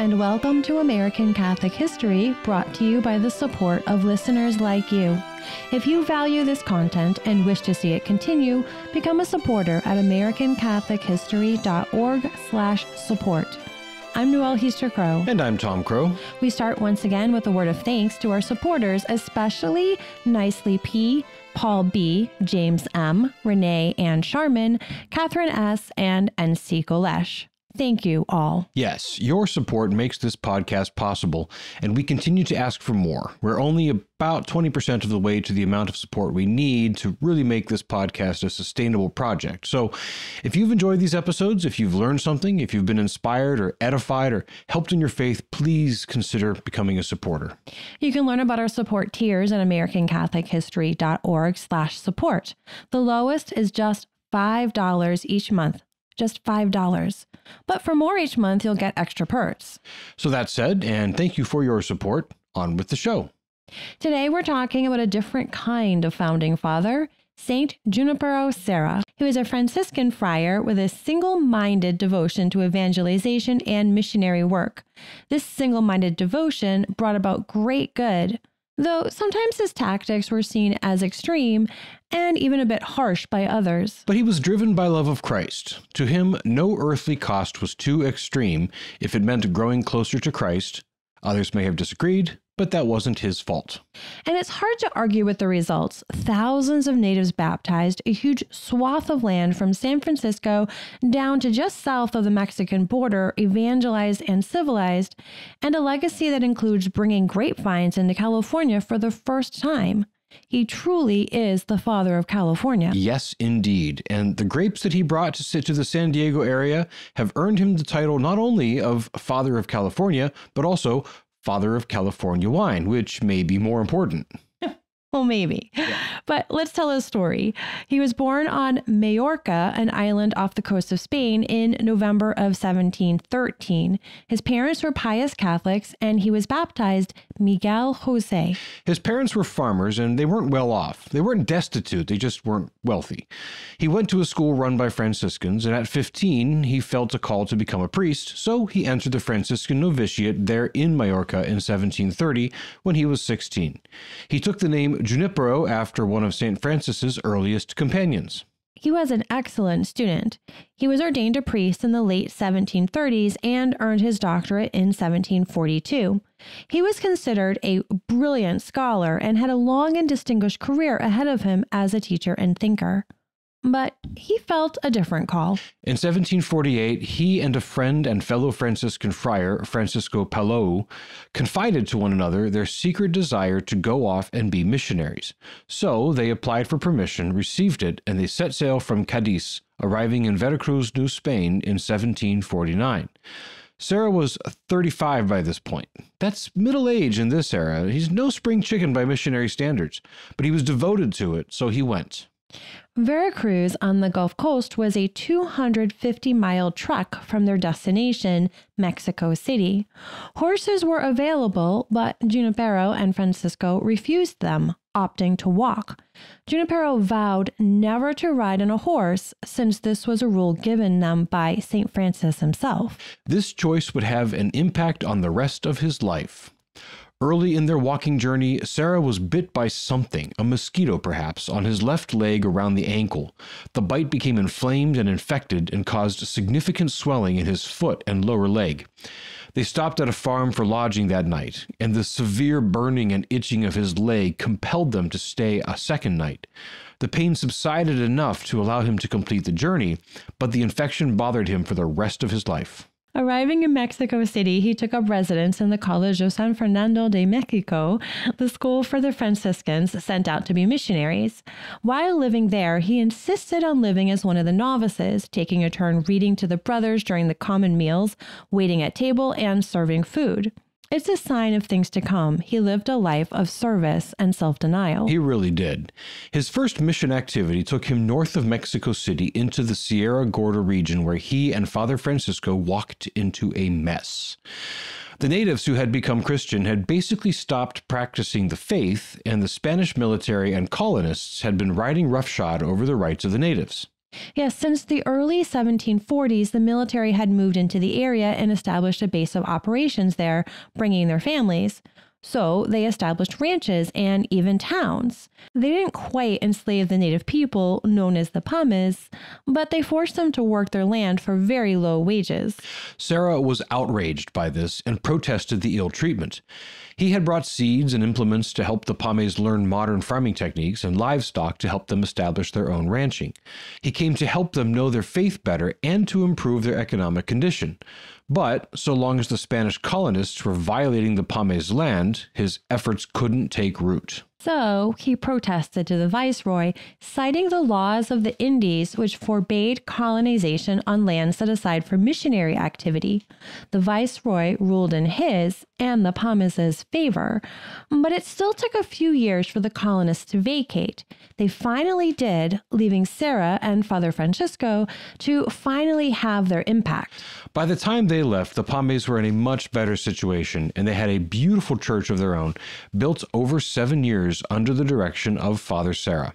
and welcome to American Catholic History, brought to you by the support of listeners like you. If you value this content and wish to see it continue, become a supporter at americancatholichistory.org/support. I'm Noëlle Crowe. And I'm Tom Crowe. We start once again with a word of thanks to our supporters, especially Nicely P., Paul B., James M., Renee and Charmin, Catherine S., and NC Golesh. Thank you all. Yes, your support makes this podcast possible, and we continue to ask for more. We're only about 20% of the way to the amount of support we need to really make this podcast a sustainable project. So if you've enjoyed these episodes, if you've learned something, if you've been inspired or edified or helped in your faith, please consider becoming a supporter. You can learn about our support tiers at americancatholichistory.org/support. The lowest is just $5 each month. Just $5. But for more each month, you'll get extra perks. So that said, and thank you for your support, on with the show. Today, we're talking about a different kind of founding father, Saint Junipero Serra. He was a Franciscan friar with a single-minded devotion to evangelization and missionary work. This single-minded devotion brought about great good, though sometimes his tactics were seen as extreme and even a bit harsh by others. But he was driven by love of Christ. To him, no earthly cost was too extreme if it meant growing closer to Christ. Others may have disagreed, but that wasn't his fault. And it's hard to argue with the results. Thousands of natives baptized, a huge swath of land from San Francisco down to just south of the Mexican border evangelized and civilized, and a legacy that includes bringing grapevines into California for the first time. He truly is the father of California. Yes, indeed. And the grapes that he brought to the San Diego area have earned him the title not only of Father of California, but also Father of California wine, which may be more important. Well, maybe. Yeah. But let's tell his story. He was born on Majorca, an island off the coast of Spain, in November of 1713. His parents were pious Catholics, and he was baptized Miguel Jose. His parents were farmers, and they weren't well off. They weren't destitute, they just weren't wealthy. He went to a school run by Franciscans, and at 15, he felt a call to become a priest, so he entered the Franciscan novitiate there in Majorca in 1730 when he was 16. He took the name Junipero after one of St. Francis's earliest companions. He was an excellent student. He was ordained a priest in the late 1730s and earned his doctorate in 1742. He was considered a brilliant scholar and had a long and distinguished career ahead of him as a teacher and thinker. But he felt a different call. In 1748, he and a friend and fellow Franciscan friar, Francisco Palou, confided to one another their secret desire to go off and be missionaries. So they applied for permission, received it, and they set sail from Cadiz, arriving in Veracruz, New Spain in 1749. Serra was 35 by this point. That's middle age in this era. He's no spring chicken by missionary standards, but he was devoted to it, so he went. Veracruz on the Gulf Coast was a 250-mile trek from their destination, Mexico City. Horses were available, but Junipero and Francisco refused them, opting to walk. Junipero vowed never to ride on a horse, since this was a rule given them by St. Francis himself. This choice would have an impact on the rest of his life. Early in their walking journey, Serra was bit by something, a mosquito perhaps, on his left leg around the ankle. The bite became inflamed and infected and caused significant swelling in his foot and lower leg. They stopped at a farm for lodging that night, and the severe burning and itching of his leg compelled them to stay a second night. The pain subsided enough to allow him to complete the journey, but the infection bothered him for the rest of his life. Arriving in Mexico City, he took up residence in the College of San Fernando de Mexico, the school for the Franciscans sent out to be missionaries. While living there, he insisted on living as one of the novices, taking a turn reading to the brothers during the common meals, waiting at table, and serving food. It's a sign of things to come. He lived a life of service and self-denial. He really did. His first mission activity took him north of Mexico City into the Sierra Gorda region, where he and Father Francisco walked into a mess. The natives who had become Christian had basically stopped practicing the faith, and the Spanish military and colonists had been riding roughshod over the rights of the natives. Yes, since the early 1740s, the military had moved into the area and established a base of operations there, bringing their families. So they established ranches and even towns. They didn't quite enslave the native people, known as the Pames, but they forced them to work their land for very low wages. Serra was outraged by this and protested the ill treatment. He had brought seeds and implements to help the Pames learn modern farming techniques and livestock to help them establish their own ranching. He came to help them know their faith better and to improve their economic condition. But so long as the Spanish colonists were violating the Pames land, his efforts couldn't take root. So he protested to the viceroy, citing the laws of the Indies which forbade colonization on lands set aside for missionary activity. The viceroy ruled in his and the Pames' favor, but it still took a few years for the colonists to vacate. They finally did, leaving Serra and Father Francisco to finally have their impact. By the time they left, the Pames were in a much better situation, and they had a beautiful church of their own, built over 7 years under the direction of Father Serra.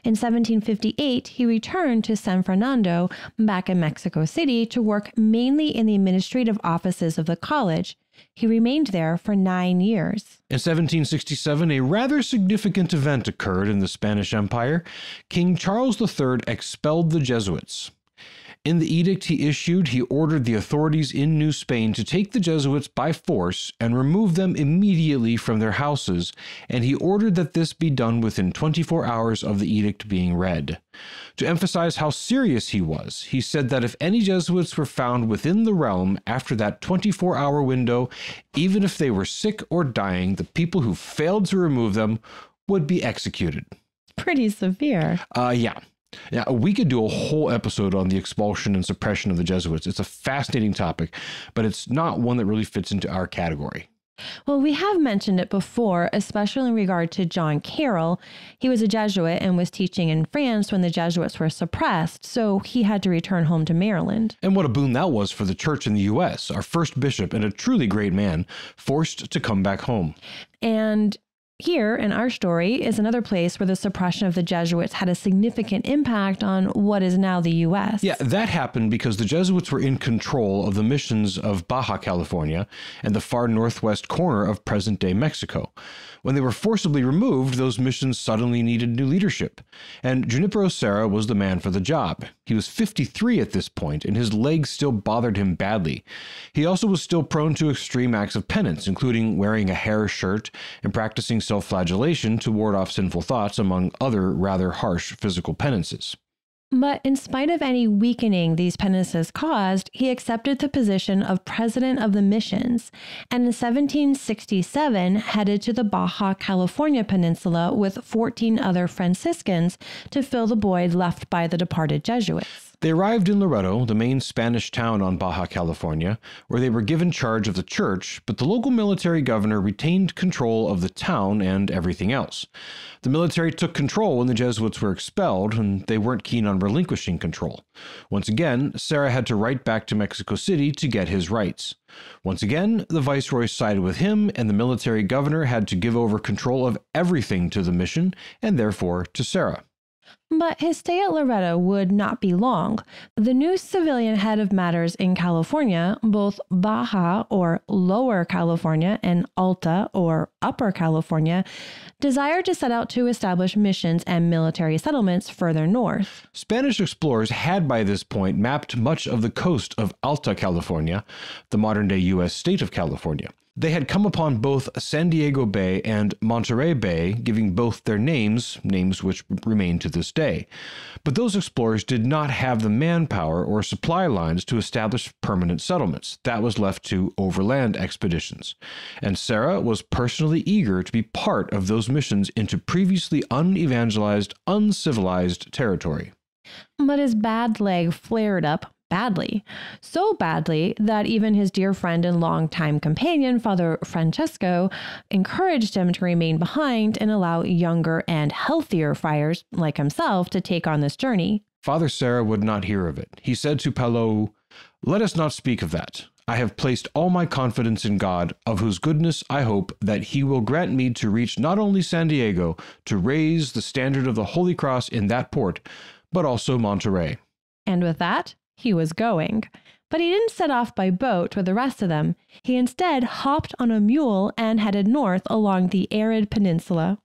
In 1758, he returned to San Fernando, back in Mexico City, to work mainly in the administrative offices of the college. He remained there for 9 years. In 1767, a rather significant event occurred in the Spanish Empire. King Charles III expelled the Jesuits. In the edict he issued, he ordered the authorities in New Spain to take the Jesuits by force and remove them immediately from their houses, and he ordered that this be done within 24 hours of the edict being read. To emphasize how serious he was, he said that if any Jesuits were found within the realm after that 24-hour window, even if they were sick or dying, the people who failed to remove them would be executed. Pretty severe. Yeah. Yeah, we could do a whole episode on the expulsion and suppression of the Jesuits. It's a fascinating topic, but it's not one that really fits into our category. Well, we have mentioned it before, especially in regard to John Carroll. He was a Jesuit and was teaching in France when the Jesuits were suppressed, so he had to return home to Maryland. And what a boon that was for the church in the U.S., our first bishop and a truly great man, forced to come back home. And here in our story is another place where the suppression of the Jesuits had a significant impact on what is now the U.S. Yeah, that happened because the Jesuits were in control of the missions of Baja California and the far northwest corner of present-day Mexico. When they were forcibly removed, those missions suddenly needed new leadership, and Junipero Serra was the man for the job. He was 53 at this point, and his legs still bothered him badly. He also was still prone to extreme acts of penance, including wearing a hair shirt and practicing self-flagellation to ward off sinful thoughts, among other rather harsh physical penances. But in spite of any weakening these penances caused, he accepted the position of president of the missions, and in 1767 headed to the Baja California Peninsula with 14 other Franciscans to fill the void left by the departed Jesuits. They arrived in Loreto, the main Spanish town on Baja California, where they were given charge of the church, but the local military governor retained control of the town and everything else. The military took control when the Jesuits were expelled, and they weren't keen on relinquishing control. Once again, Serra had to write back to Mexico City to get his rights. Once again, the viceroy sided with him, and the military governor had to give over control of everything to the mission, and therefore to Serra. But his stay at Loreto would not be long. The new civilian head of matters in California, both Baja or Lower California and Alta or Upper California, desired to set out to establish missions and military settlements further north. Spanish explorers had by this point mapped much of the coast of Alta California, the modern-day U.S. state of California. They had come upon both San Diego Bay and Monterey Bay, giving both their names which remain to this day. But those explorers did not have the manpower or supply lines to establish permanent settlements. That was left to overland expeditions. And Serra was personally eager to be part of those missions into previously unevangelized, uncivilized territory. But his bad leg flared up badly. So badly that even his dear friend and longtime companion, Father Francisco, encouraged him to remain behind and allow younger and healthier friars like himself to take on this journey. Father Serra would not hear of it. He said to Palou, "Let us not speak of that. I have placed all my confidence in God, of whose goodness I hope that he will grant me to reach not only San Diego, to raise the standard of the Holy Cross in that port, but also Monterrey. And with that, he was going. But he didn't set off by boat with the rest of them. He instead hopped on a mule and headed north along the arid peninsula.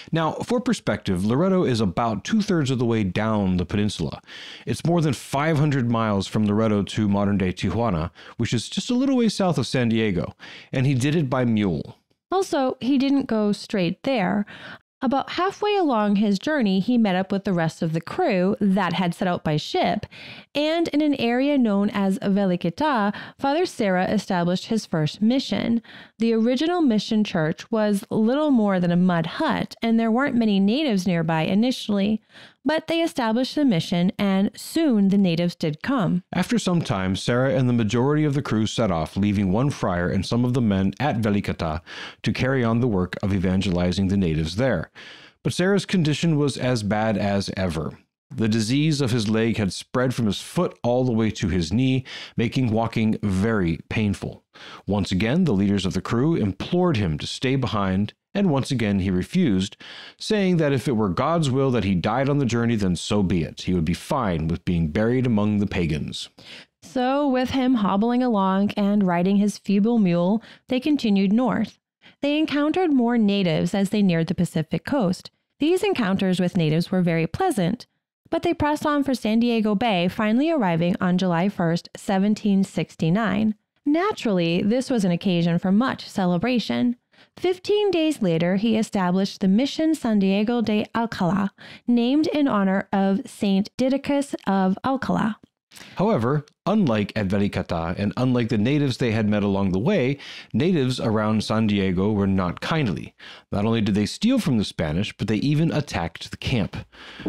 Now, for perspective, Loreto is about 2/3 of the way down the peninsula. It's more than 500 miles from Loreto to modern-day Tijuana, which is just a little way south of San Diego, and he did it by mule. Also, he didn't go straight there. About halfway along his journey, he met up with the rest of the crew that had set out by ship, and in an area known as Velikita, Father Serra established his first mission. The original mission church was little more than a mud hut, and there weren't many natives nearby initially, but they established the mission, and soon the natives did come. After some time, Serra and the majority of the crew set off, leaving one friar and some of the men at Velikata to carry on the work of evangelizing the natives there. But Serra's condition was as bad as ever. The disease of his leg had spread from his foot all the way to his knee, making walking very painful. Once again, the leaders of the crew implored him to stay behind, and once again he refused, saying that if it were God's will that he died on the journey, then so be it. He would be fine with being buried among the pagans. So, with him hobbling along and riding his feeble mule, they continued north. They encountered more natives as they neared the Pacific coast. These encounters with natives were very pleasant, but they pressed on for San Diego Bay, finally arriving on July 1st, 1769. Naturally, this was an occasion for much celebration. 15 days later, he established the Mission San Diego de Alcala, named in honor of Saint Didacus of Alcala. However, unlike at Velikata and unlike the natives they had met along the way, natives around San Diego were not kindly. Not only did they steal from the Spanish, but they even attacked the camp.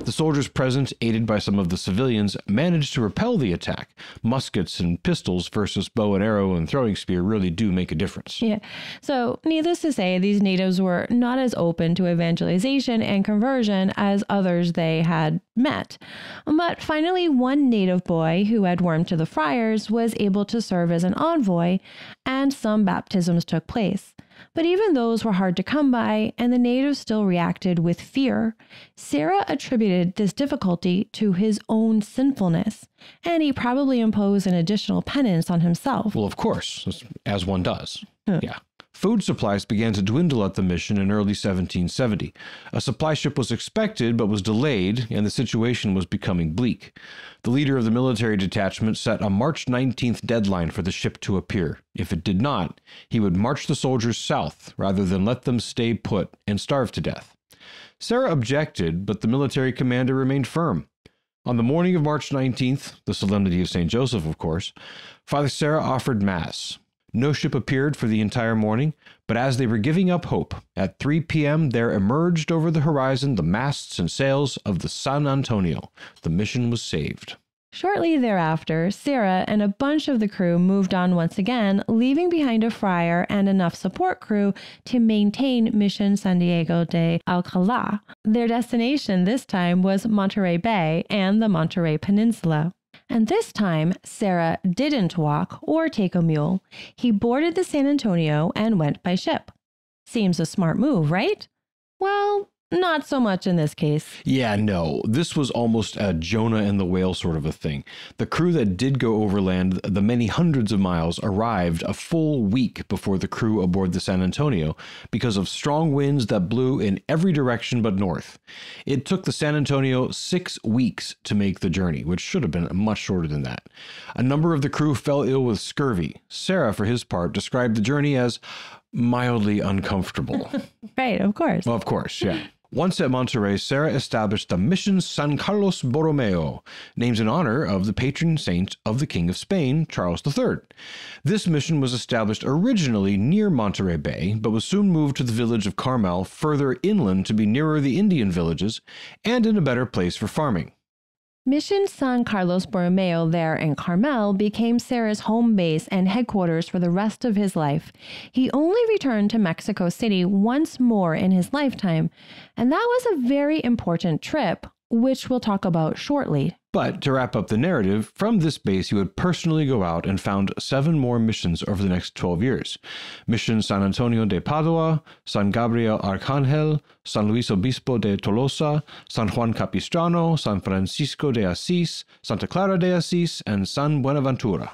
The soldiers present, aided by some of the civilians, managed to repel the attack. Muskets and pistols versus bow and arrow and throwing spear really do make a difference. Yeah. So, needless to say, these natives were not as open to evangelization and conversion as others they had met. But finally, one native boy who had warmed to the friars was able to serve as an envoy, and some baptisms took place. But even those were hard to come by, and the natives still reacted with fear. Serra attributed this difficulty to his own sinfulness, and he probably imposed an additional penance on himself. Well, of course, as one does. Yeah. Food supplies began to dwindle at the mission in early 1770. A supply ship was expected but was delayed, and the situation was becoming bleak. The leader of the military detachment set a March 19th deadline for the ship to appear. If it did not, he would march the soldiers south rather than let them stay put and starve to death. Serra objected, but the military commander remained firm. On the morning of March 19th, the solemnity of St. Joseph, of course, Father Serra offered Mass. No ship appeared for the entire morning, but as they were giving up hope, at 3 p.m. there emerged over the horizon the masts and sails of the San Antonio. The mission was saved. Shortly thereafter, Serra and a bunch of the crew moved on once again, leaving behind a friar and enough support crew to maintain Mission San Diego de Alcala. Their destination this time was Monterey Bay and the Monterey Peninsula. And this time, Serra didn't walk or take a mule. He boarded the San Antonio and went by ship. Seems a smart move, right? Well, not so much in this case. Yeah, no. This was almost a Jonah and the whale sort of a thing. The crew that did go overland the many hundreds of miles arrived a full week before the crew aboard the San Antonio because of strong winds that blew in every direction but north. It took the San Antonio 6 weeks to make the journey, which should have been much shorter than that. A number of the crew fell ill with scurvy. Serra, for his part, described the journey as mildly uncomfortable. Right, of course. Well, of course, yeah. Once at Monterey, Serra established the Mission San Carlos Borromeo, named in honor of the patron saint of the King of Spain, Charles III. This mission was established originally near Monterey Bay, but was soon moved to the village of Carmel, further inland to be nearer the Indian villages and in a better place for farming. Mission San Carlos Borromeo there in Carmel became Serra's home base and headquarters for the rest of his life. He only returned to Mexico City once more in his lifetime, and that was a very important trip, which we'll talk about shortly. But to wrap up the narrative, from this base he would personally go out and found 7 more missions over the next 12 years. Mission San Antonio de Padua, San Gabriel Arcangel, San Luis Obispo de Tolosa, San Juan Capistrano, San Francisco de Asís, Santa Clara de Asís, and San Buenaventura.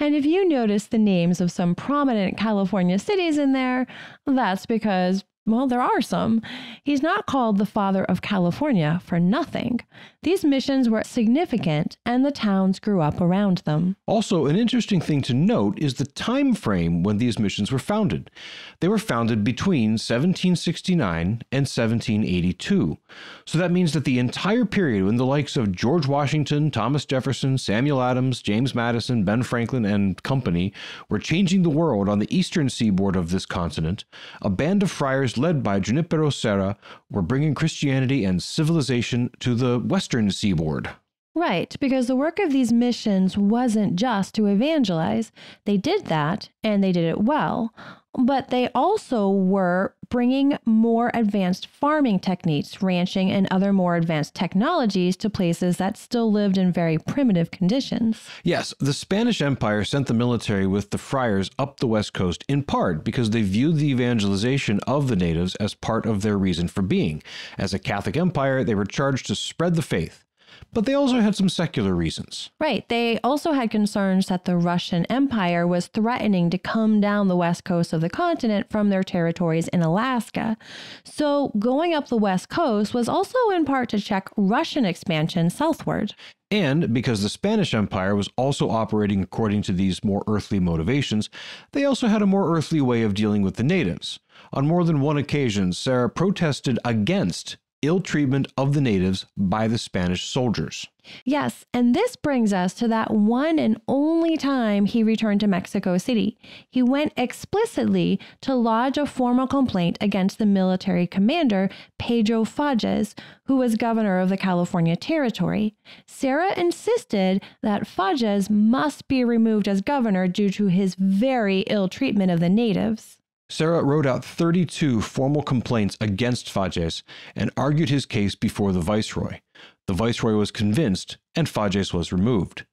And if you notice the names of some prominent California cities in there, that's because, well, there are some. He's not called the Father of California for nothing. These missions were significant, and the towns grew up around them. Also, an interesting thing to note is the time frame when these missions were founded. They were founded between 1769 and 1782. So that means that the entire period when the likes of George Washington, Thomas Jefferson, Samuel Adams, James Madison, Ben Franklin, and company were changing the world on the eastern seaboard of this continent, a band of friars led by Junipero Serra were bringing Christianity and civilization to the western seaboard. Right, because the work of these missions wasn't just to evangelize. They did that, and they did it well, but they also were bringing more advanced farming techniques, ranching, and other more advanced technologies to places that still lived in very primitive conditions. Yes, the Spanish Empire sent the military with the friars up the west coast in part because they viewed the evangelization of the natives as part of their reason for being. As a Catholic empire, they were charged to spread the faith. But they also had some secular reasons. Right. They also had concerns that the Russian Empire was threatening to come down the west coast of the continent from their territories in Alaska. So going up the west coast was also in part to check Russian expansion southward. And because the Spanish Empire was also operating according to these more earthly motivations, they also had a more earthly way of dealing with the natives. On more than one occasion, Serra protested against ill treatment of the natives by the Spanish soldiers. Yes, and this brings us to that one and only time he returned to Mexico City. He went explicitly to lodge a formal complaint against the military commander, Pedro Fages, who was governor of the California Territory. Serra insisted that Fages must be removed as governor due to his very ill treatment of the natives. Serra wrote out 32 formal complaints against Fages and argued his case before the viceroy. The viceroy was convinced, and Fages was removed.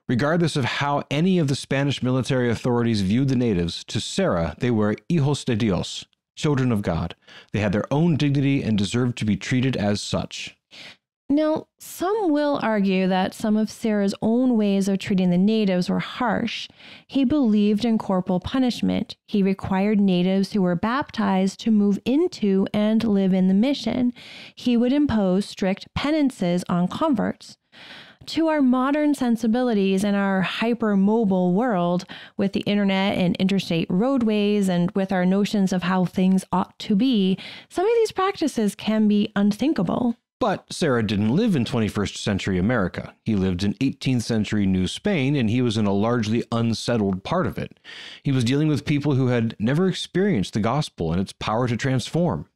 Regardless of how any of the Spanish military authorities viewed the natives, to Serra they were hijos de Dios, children of God. They had their own dignity and deserved to be treated as such. Now, some will argue that some of Serra's own ways of treating the natives were harsh. He believed in corporal punishment. He required natives who were baptized to move into and live in the mission. He would impose strict penances on converts. To our modern sensibilities and our hypermobile world, with the internet and interstate roadways and with our notions of how things ought to be, some of these practices can be unthinkable. But Serra didn't live in 21st century America. He lived in 18th century New Spain, and he was in a largely unsettled part of it. He was dealing with people who had never experienced the gospel and its power to transform.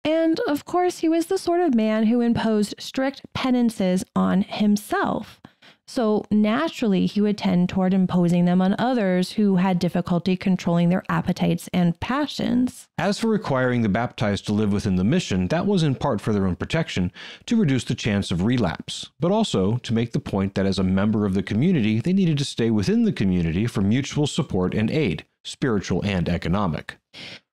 And, of course, he was the sort of man who imposed strict penances on himself. So naturally, he would tend toward imposing them on others who had difficulty controlling their appetites and passions. As for requiring the baptized to live within the mission, that was in part for their own protection, to reduce the chance of relapse, but also to make the point that as a member of the community, they needed to stay within the community for mutual support and aid, spiritual and economic.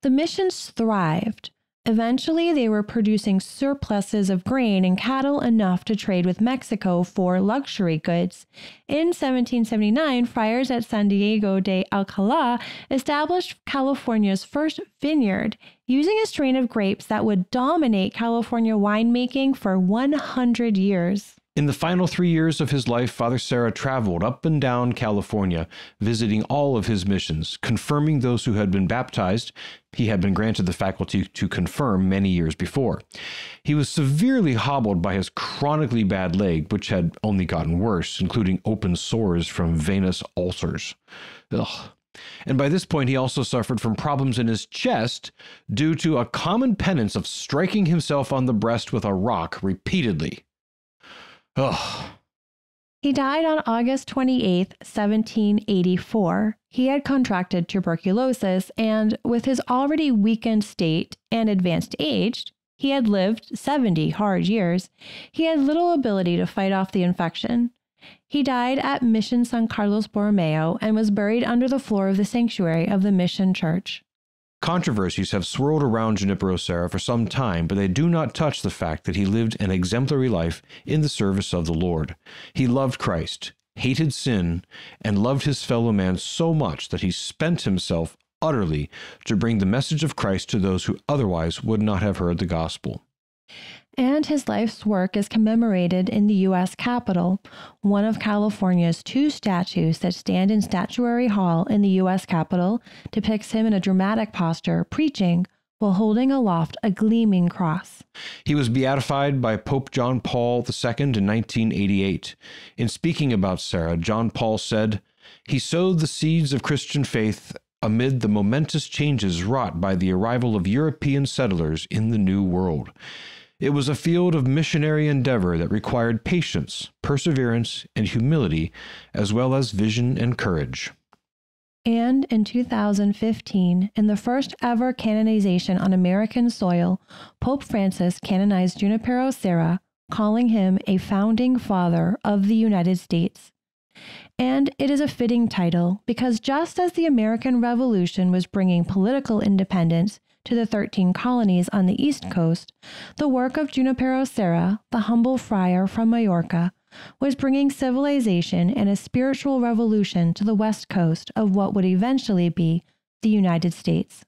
The missions thrived. Eventually, they were producing surpluses of grain and cattle enough to trade with Mexico for luxury goods. In 1779, friars at San Diego de Alcalá established California's first vineyard, using a strain of grapes that would dominate California winemaking for 100 years. In the final 3 years of his life, Father Serra traveled up and down California, visiting all of his missions, confirming those who had been baptized. He had been granted the faculty to confirm many years before. He was severely hobbled by his chronically bad leg, which had only gotten worse, including open sores from venous ulcers. Ugh. And by this point, he also suffered from problems in his chest due to a common penance of striking himself on the breast with a rock repeatedly. Ugh. He died on August 28, 1784. He had contracted tuberculosis, and with his already weakened state and advanced age, He had lived 70 hard years. He had little ability to fight off the infection. He died at Mission San Carlos Borromeo and was buried under the floor of the sanctuary of the Mission Church. Controversies have swirled around Junipero Serra for some time, but they do not touch the fact that he lived an exemplary life in the service of the Lord. He loved Christ, hated sin, and loved his fellow man so much that he spent himself utterly to bring the message of Christ to those who otherwise would not have heard the gospel. And his life's work is commemorated in the U.S. Capitol. One of California's 2 statues that stand in Statuary Hall in the U.S. Capitol depicts him in a dramatic posture, preaching, while holding aloft a gleaming cross. He was beatified by Pope John Paul II in 1988. In speaking about Serra, John Paul said, "He sowed the seeds of Christian faith amid the momentous changes wrought by the arrival of European settlers in the New World. It was a field of missionary endeavor that required patience, perseverance, and humility, as well as vision and courage." And in 2015, in the first ever canonization on American soil, Pope Francis canonized Junipero Serra, calling him a founding father of the United States. And it is a fitting title because just as the American Revolution was bringing political independence to the 13 colonies on the East Coast, the work of Junipero Serra, the humble friar from Majorca, was bringing civilization and a spiritual revolution to the West Coast of what would eventually be the United States.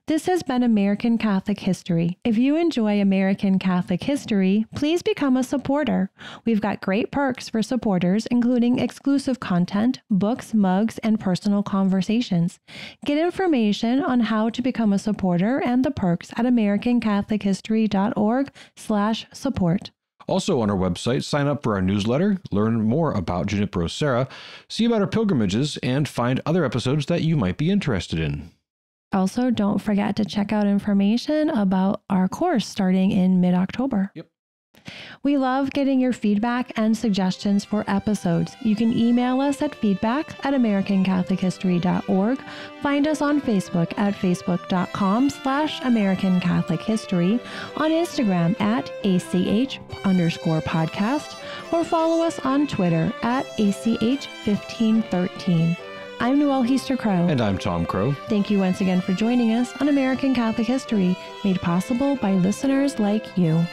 This has been American Catholic History. If you enjoy American Catholic history, please become a supporter. We've got great perks for supporters, including exclusive content, books, mugs, and personal conversations. Get information on how to become a supporter and the perks at americancatholichistory.org/support. Also on our website, sign up for our newsletter, learn more about Junipero Serra, see about our pilgrimages, and find other episodes that you might be interested in. Also, don't forget to check out information about our course starting in mid-October. Yep. We love getting your feedback and suggestions for episodes. You can email us at feedback@americancatholichistory.org. Find us on Facebook at facebook.com/AmericanCatholicHistory, on Instagram at ACH_podcast, or follow us on Twitter at ACH1513. I'm Noëlle Crowe. And I'm Tom Crowe. Thank you once again for joining us on American Catholic History, made possible by listeners like you.